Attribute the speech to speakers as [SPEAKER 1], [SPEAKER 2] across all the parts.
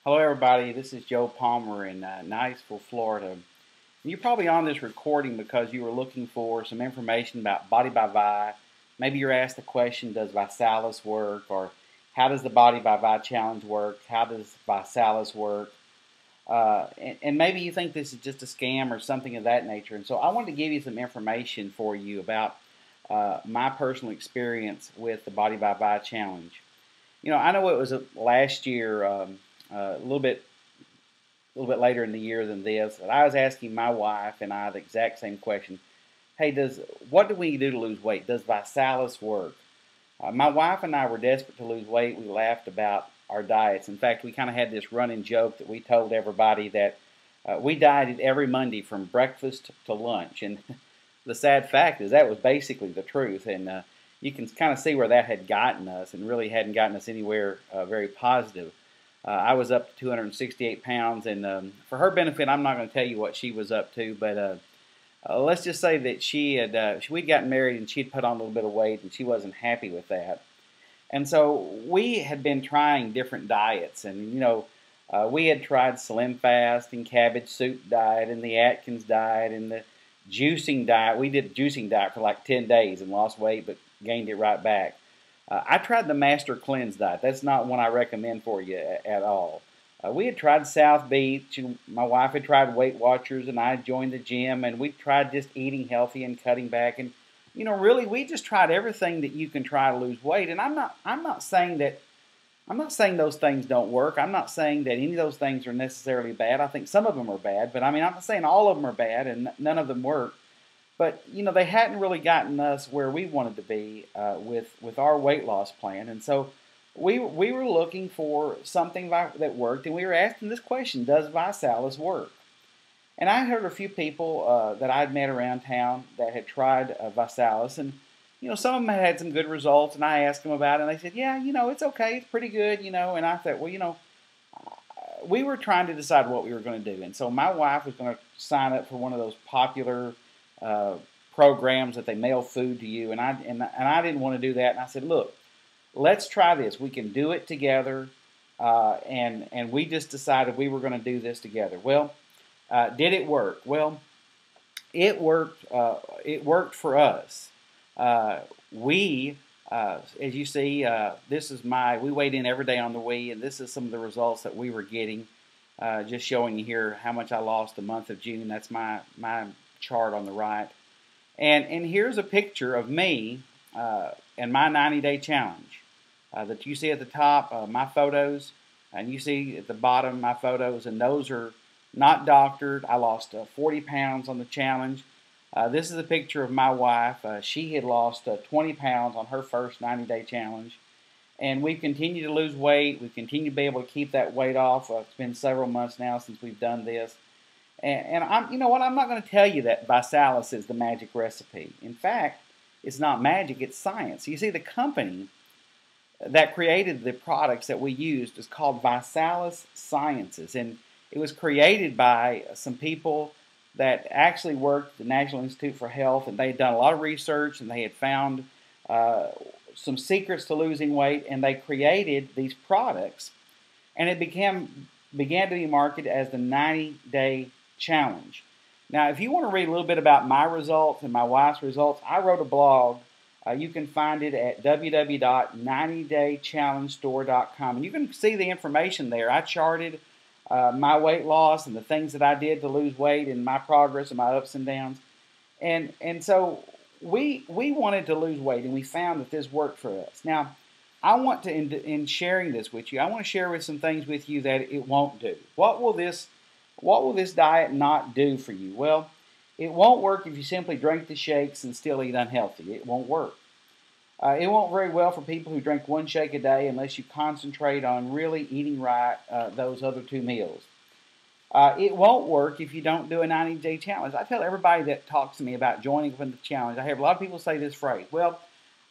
[SPEAKER 1] Hello, everybody. This is Joe Palmer in Niceville, Florida. You're probably on this recording because you were looking for some information about Body by Vi. Maybe you're asked the question, does Visalus work? Or how does the Body by Vi challenge work? How does Visalus work? And maybe you think this is just a scam or something of that nature. And so I wanted to give you some information for you about my personal experience with the Body by Vi challenge. You know, I know it was last year, a little bit later in the year than this, but I was asking my wife and I the exact same question. Hey, what do we do to lose weight? Does Visalus work? My wife and I were desperate to lose weight. We laughed about our diets. In fact, we kind of had this running joke that we told everybody that we dieted every Monday from breakfast to lunch. And the sad fact is that was basically the truth. And you can kind of see where that had gotten us and really hadn't gotten us anywhere very positive. I was up to 268 pounds, and for her benefit, I'm not going to tell you what she was up to, but let's just say that we'd gotten married and she'd put on a little bit of weight, and she wasn't happy with that. And so we had been trying different diets, and we had tried Slimfast and Cabbage soup diet and the Atkins diet and the juicing diet. We did a juicing diet for like 10 days and lost weight, but gained it right back. I tried the Master Cleanse diet. That's not one I recommend for you at all. We had tried South Beach, and my wife had tried Weight Watchers, and I joined the gym, and we tried just eating healthy and cutting back. And really, we just tried everything that you can try to lose weight. And I'm not saying those things don't work. I'm not saying that any of those things are necessarily bad. I think some of them are bad, but I mean, I'm not saying all of them are bad and none of them work. But they hadn't really gotten us where we wanted to be with our weight loss plan, and so we were looking for something that worked, and we were asking this question: does Visalus work? And I heard a few people that I'd met around town that had tried Visalus, and some of them had some good results, and I asked them about it, and they said, yeah, it's okay, it's pretty good, and I thought, well, we were trying to decide what we were going to do, and so my wife was going to sign up for one of those popular programs that they mail food to you, and I didn't want to do that, and I said, look, let's try this. We can do it together, and we just decided we were going to do this together. Well, did it work? Well, it worked. It worked for us. As you see, we weighed in every day on the Wii, and this is some of the results that we were getting. Just showing you here how much I lost the month of June. That's my chart on the right, and here's a picture of me and my 90-day challenge that you see at the top, my photos, and you see at the bottom my photos, and those are not doctored. I lost 40 pounds on the challenge. This is a picture of my wife. She had lost 20 pounds on her first 90-day challenge, and we've continued to lose weight. We've continued to be able to keep that weight off. It's been several months now since we've done this. And I'm not going to tell you that Visalus is the magic recipe. In fact, it's not magic, it's science. You see, the company that created the products that we used is called Visalus Sciences, and it was created by some people that actually worked at the National Institute for Health, and they had done a lot of research, and they had found some secrets to losing weight, and they created these products, and it began to be marketed as the 90-day challenge. Now, if you want to read a little bit about my results and my wife's results, I wrote a blog. You can find it at www.90daychallengestore.com, and you can see the information there. I charted my weight loss and the things that I did to lose weight and my progress and my ups and downs. And so we wanted to lose weight, and we found that this worked for us. Now, I want to, in sharing this with you, I want to share with some things with you that it won't do. What will this diet not do for you? Well, it won't work if you simply drink the shakes and still eat unhealthy. It won't work. It won't very well for people who drink one shake a day unless you concentrate on really eating right those other two meals. It won't work if you don't do a 90-day challenge. I tell everybody that talks to me about joining up in the challenge, I have a lot of people say this phrase, well,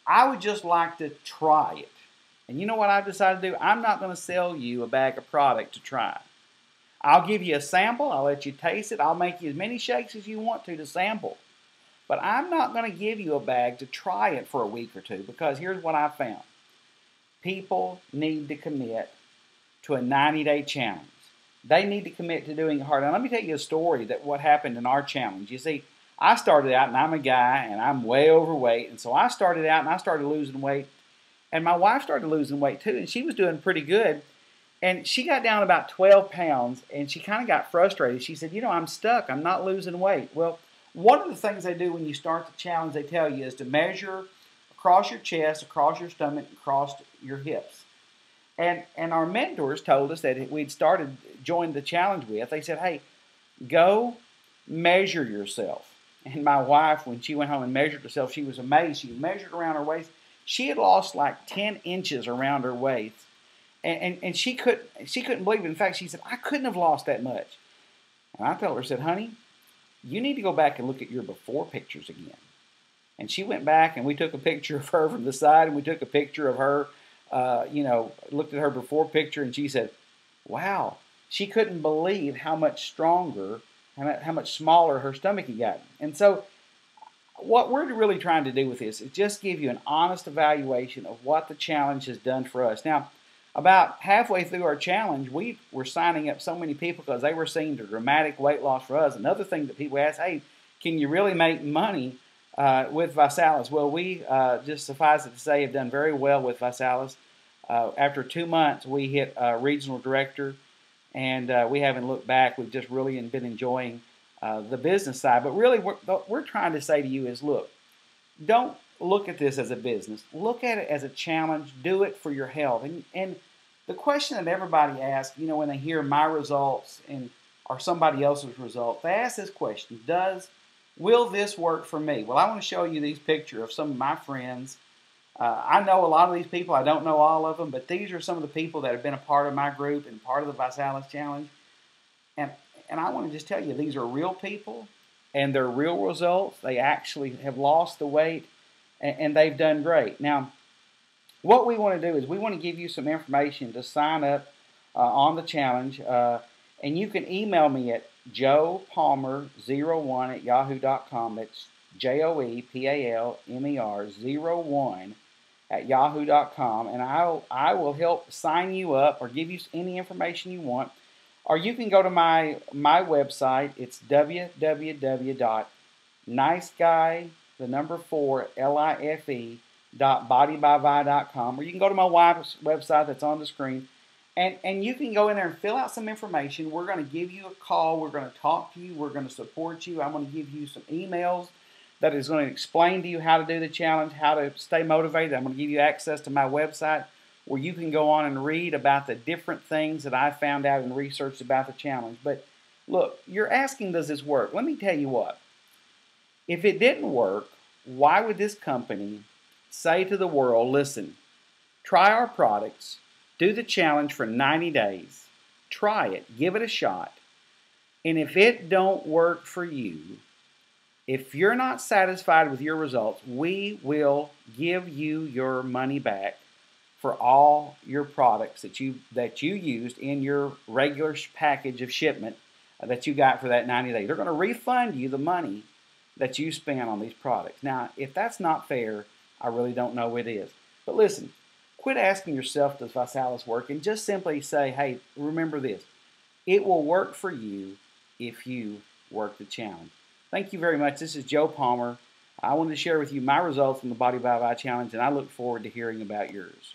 [SPEAKER 1] I would just like to try it. And you know what I've decided to do? I'm not going to sell you a bag of product to try. I'll give you a sample. I'll let you taste it. I'll make you as many shakes as you want to sample. But I'm not going to give you a bag to try it for a week or two, because here's what I found. People need to commit to a 90-day challenge. They need to commit to doing it hard. Now, let me tell you a story that what happened in our challenge. You see, I started out, and I'm a guy, and I'm way overweight, and so I started out, and I started losing weight, and my wife started losing weight too, and she was doing pretty good, and she got down about 12 pounds, and she kind of got frustrated. She said, I'm stuck. I'm not losing weight. Well, one of the things they do when you start the challenge, they tell you, is to measure across your chest, across your stomach, across your hips. And our mentors told us that we'd joined the challenge with, they said, hey, go measure yourself. And my wife, when she went home and measured herself, she was amazed. She measured around her waist. She had lost like 10 inches around her waist. And she couldn't believe it. In fact, she said, I couldn't have lost that much. And I told her, I said, honey, you need to go back and look at your before pictures again. And she went back, and we took a picture of her from the side, and we took a picture of her, looked at her before picture, and she said, wow, she couldn't believe how much stronger, how much smaller her stomach had gotten. And so what we're really trying to do with this is just give you an honest evaluation of what the challenge has done for us. Now, about halfway through our challenge, we were signing up so many people because they were seeing the dramatic weight loss for us. Another thing that people ask, hey, can you really make money with Visalus? Well, we just suffice it to say have done very well with Visalus. After 2 months, we hit regional director, and we haven't looked back. We've just really been enjoying the business side. But really, what we're trying to say to you is, look, don't look at this as a business. Look at it as a challenge. Do it for your health. And the question that everybody asks, when they hear my results or somebody else's results, they ask this question, will this work for me? Well, I want to show you these pictures of some of my friends. I know a lot of these people. I don't know all of them, but these are some of the people that have been a part of my group and part of the Visalus Challenge. And I want to just tell you, these are real people, and they're real results. They actually have lost the weight, and they've done great. Now, what we want to do is we want to give you some information to sign up on the challenge, and you can email me at joepalmer01@yahoo.com. That's JoePalmer01@yahoo.com, and I will help sign you up or give you any information you want. Or you can go to my website. It's www.niceguy4life.bodybyvi.com, or you can go to my wife's website that's on the screen, and you can go in there and fill out some information. We're going to give you a call. We're going to talk to you. We're going to support you. I'm going to give you some emails that is going to explain to you how to do the challenge, how to stay motivated. I'm going to give you access to my website where you can go on and read about the different things that I found out and researched about the challenge. But look, you're asking, does this work? Let me tell you what. If it didn't work, why would this company say to the world, listen, try our products, do the challenge for 90 days, try it, give it a shot, and if it don't work for you, if you're not satisfied with your results, we will give you your money back for all your products that you used in your regular package of shipment that you got for that 90 days. They're going to refund you the money that you spent on these products. Now, if that's not fair, I really don't know what it is. But listen, quit asking yourself, does Visalus work? And just simply say, hey, remember this. It will work for you if you work the challenge. Thank you very much. This is Joe Palmer. I wanted to share with you my results from the Body by Vi Challenge, and I look forward to hearing about yours.